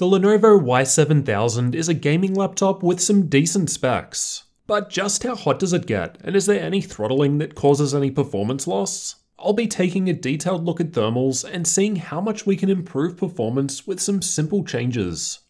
The Lenovo Y7000 is a gaming laptop with some decent specs. But just how hot does it get, and is there any throttling that causes any performance loss? I'll be taking a detailed look at thermals and seeing how much we can improve performance with some simple changes.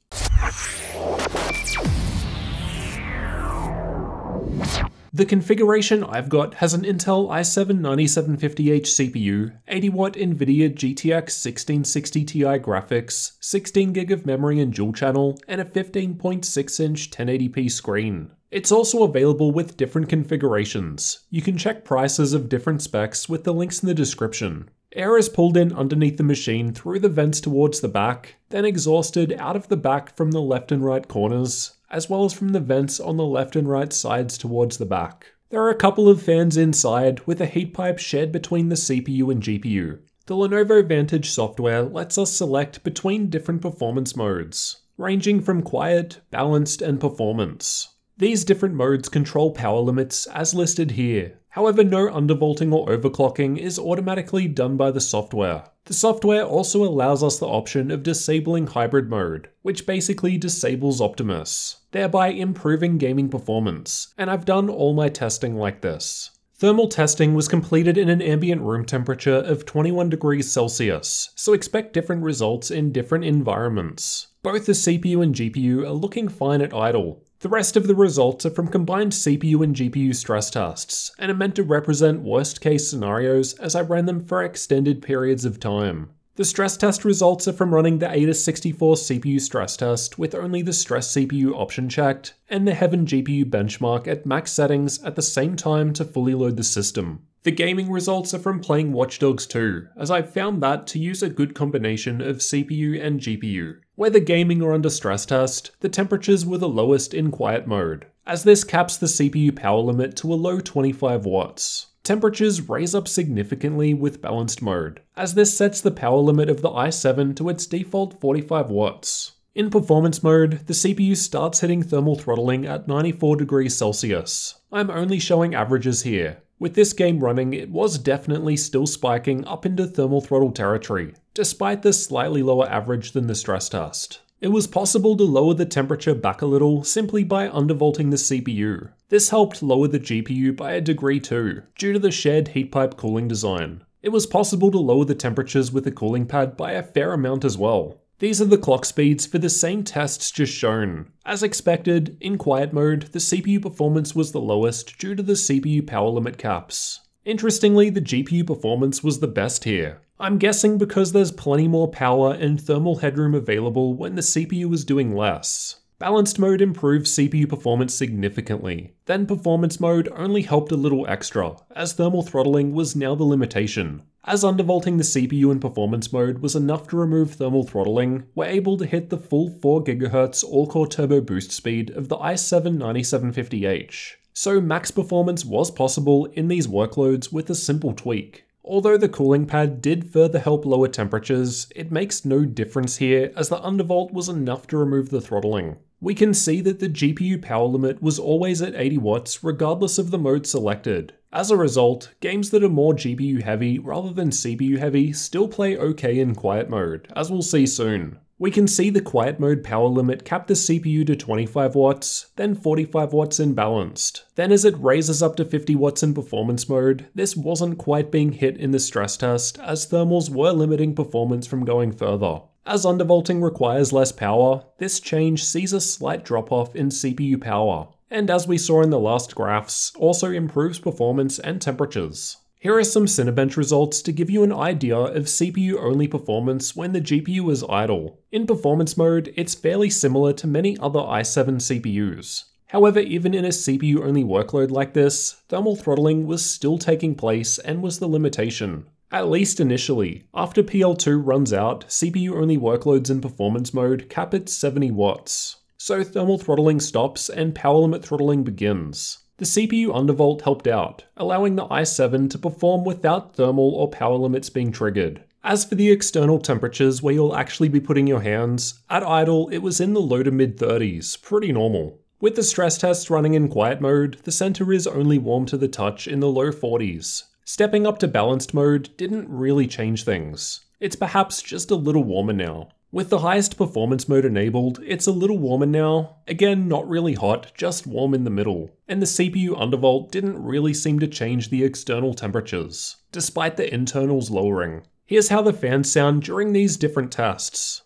The configuration I've got has an Intel i7-9750H CPU, 80W NVIDIA GTX 1660 Ti graphics, 16GB of memory and dual channel, and a 15.6-inch 1080p screen. It's also available with different configurations. You can check prices of different specs with the links in the description. Air is pulled in underneath the machine through the vents towards the back, then exhausted out of the back from the left and right corners, as well as from the vents on the left and right sides towards the back. There are a couple of fans inside, with a heat pipe shared between the CPU and GPU. The Lenovo Vantage software lets us select between different performance modes, ranging from quiet, balanced, and performance. These different modes control power limits as listed here. However, no undervolting or overclocking is automatically done by the software. The software also allows us the option of disabling hybrid mode, which basically disables Optimus, thereby improving gaming performance, and I've done all my testing like this. Thermal testing was completed in an ambient room temperature of 21 degrees Celsius, so expect different results in different environments. Both the CPU and GPU are looking fine at idle. The rest of the results are from combined CPU and GPU stress tests, and are meant to represent worst case scenarios as I ran them for extended periods of time. The stress test results are from running the AIDA64 CPU stress test with only the stress CPU option checked, and the Heaven GPU benchmark at max settings at the same time to fully load the system. The gaming results are from playing Watch Dogs 2, as I've found that to use a good combination of CPU and GPU. Whether gaming or under stress test, the temperatures were the lowest in quiet mode, as this caps the CPU power limit to a low 25 watts. Temperatures raise up significantly with balanced mode, as this sets the power limit of the i7 to its default 45 watts. In performance mode, the CPU starts hitting thermal throttling at 94 degrees Celsius. I'm only showing averages here. With this game running, it was definitely still spiking up into thermal throttle territory, despite the slightly lower average than the stress test. It was possible to lower the temperature back a little simply by undervolting the CPU. This helped lower the GPU by a degree too, due to the shared heat pipe cooling design. It was possible to lower the temperatures with a cooling pad by a fair amount as well. These are the clock speeds for the same tests just shown. As expected, in quiet mode, the CPU performance was the lowest due to the CPU power limit caps. Interestingly, the GPU performance was the best here. I'm guessing because there's plenty more power and thermal headroom available when the CPU was doing less. Balanced mode improved CPU performance significantly. Then performance mode only helped a little extra, as thermal throttling was now the limitation. As undervolting the CPU in performance mode was enough to remove thermal throttling, we're able to hit the full 4GHz all-core turbo boost speed of the i7-9750H. So max performance was possible in these workloads with a simple tweak. Although the cooling pad did further help lower temperatures, it makes no difference here as the undervolt was enough to remove the throttling. We can see that the GPU power limit was always at 80 watts regardless of the mode selected. As a result, games that are more GPU heavy rather than CPU heavy still play okay in quiet mode, as we'll see soon. We can see the quiet mode power limit cap the CPU to 25 watts, then 45 watts in balanced. Then as it raises up to 50 watts in performance mode, this wasn't quite being hit in the stress test as thermals were limiting performance from going further. As undervolting requires less power, this change sees a slight drop off in CPU power, and as we saw in the last graphs, also improves performance and temperatures. Here are some Cinebench results to give you an idea of CPU-only performance when the GPU is idle. In performance mode, it's fairly similar to many other i7 CPUs. However, even in a CPU-only workload like this, thermal throttling was still taking place and was the limitation. At least initially. After PL2 runs out, CPU-only workloads in performance mode cap at 70 watts. So thermal throttling stops and power limit throttling begins. The CPU undervolt helped out, allowing the i7 to perform without thermal or power limits being triggered. As for the external temperatures where you'll actually be putting your hands, at idle it was in the low to mid 30s, pretty normal. With the stress test running in quiet mode, the center is only warm to the touch in the low 40s. Stepping up to balanced mode didn't really change things. It's perhaps just a little warmer now. With the highest performance mode enabled, it's a little warmer now. Again, not really hot, just warm in the middle. And the CPU undervolt didn't really seem to change the external temperatures, despite the internals lowering. Here's how the fans sound during these different tests.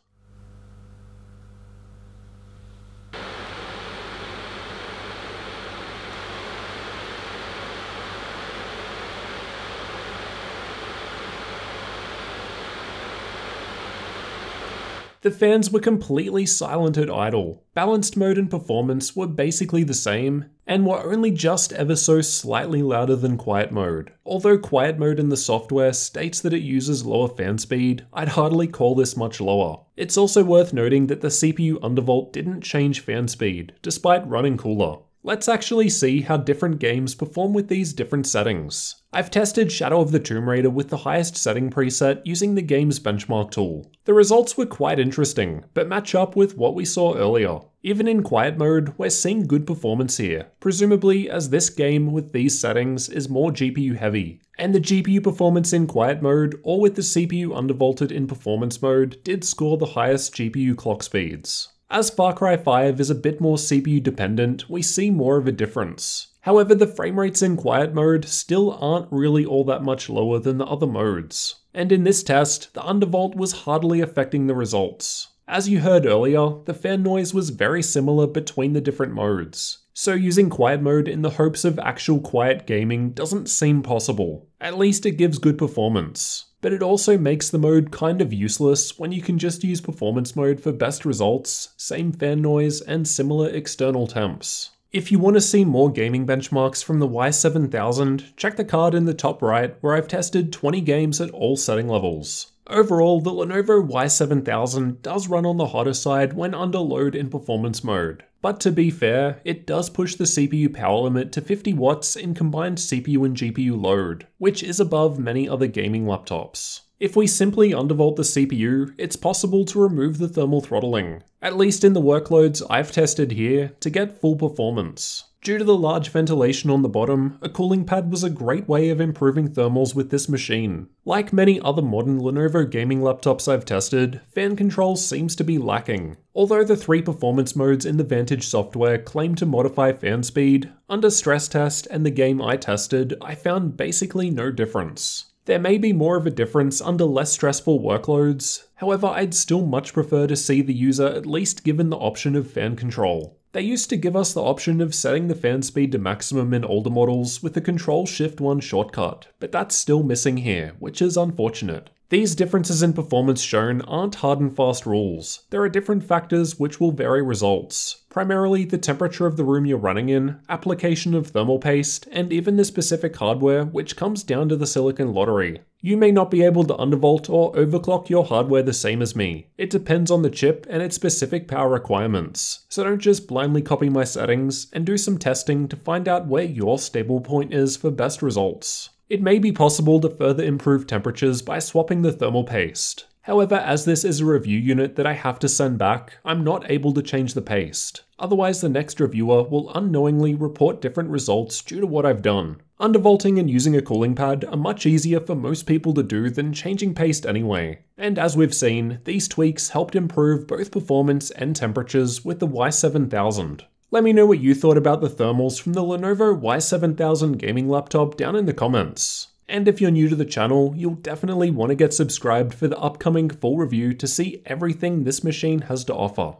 The fans were completely silent at idle. Balanced mode and performance were basically the same, and were only just ever so slightly louder than quiet mode. Although quiet mode in the software states that it uses lower fan speed, I'd hardly call this much lower. It's also worth noting that the CPU undervolt didn't change fan speed, despite running cooler. Let's actually see how different games perform with these different settings. I've tested Shadow of the Tomb Raider with the highest setting preset using the game's benchmark tool. The results were quite interesting, but match up with what we saw earlier. Even in quiet mode, we're seeing good performance here, presumably as this game with these settings is more GPU heavy. And the GPU performance in quiet mode, or with the CPU undervolted in performance mode, did score the highest GPU clock speeds. As Far Cry 5 is a bit more CPU dependent, we see more of a difference. However, the frame rates in quiet mode still aren't really all that much lower than the other modes. And in this test, the undervolt was hardly affecting the results. As you heard earlier, the fan noise was very similar between the different modes. So using quiet mode in the hopes of actual quiet gaming doesn't seem possible. At least it gives good performance. But it also makes the mode kind of useless when you can just use performance mode for best results, same fan noise, and similar external temps. If you want to see more gaming benchmarks from the Y7000, check the card in the top right where I've tested 20 games at all setting levels. Overall, the Lenovo Y7000 does run on the hotter side when under load in performance mode. But to be fair, it does push the CPU power limit to 50 watts in combined CPU and GPU load, which is above many other gaming laptops. If we simply undervolt the CPU, it's possible to remove the thermal throttling, at least in the workloads I've tested here, to get full performance. Due to the large ventilation on the bottom, a cooling pad was a great way of improving thermals with this machine. Like many other modern Lenovo gaming laptops I've tested, fan control seems to be lacking. Although the 3 performance modes in the Vantage software claim to modify fan speed, under stress test and the game I tested, I found basically no difference. There may be more of a difference under less stressful workloads, however I'd still much prefer to see the user at least given the option of fan control. They used to give us the option of setting the fan speed to maximum in older models with the Control-Shift-1 shortcut, but that's still missing here, which is unfortunate. These differences in performance shown aren't hard and fast rules. There are different factors which will vary results, primarily the temperature of the room you're running in, application of thermal paste, and even the specific hardware, which comes down to the silicon lottery. You may not be able to undervolt or overclock your hardware the same as me. It depends on the chip and its specific power requirements, so don't just blindly copy my settings, and do some testing to find out where your stable point is for best results. It may be possible to further improve temperatures by swapping the thermal paste. However, as this is a review unit that I have to send back, I'm not able to change the paste. Otherwise, the next reviewer will unknowingly report different results due to what I've done. Undervolting and using a cooling pad are much easier for most people to do than changing paste anyway. And as we've seen, these tweaks helped improve both performance and temperatures with the Y7000. Let me know what you thought about the thermals from the Lenovo Y7000 gaming laptop down in the comments. And if you're new to the channel, you'll definitely want to get subscribed for the upcoming full review to see everything this machine has to offer.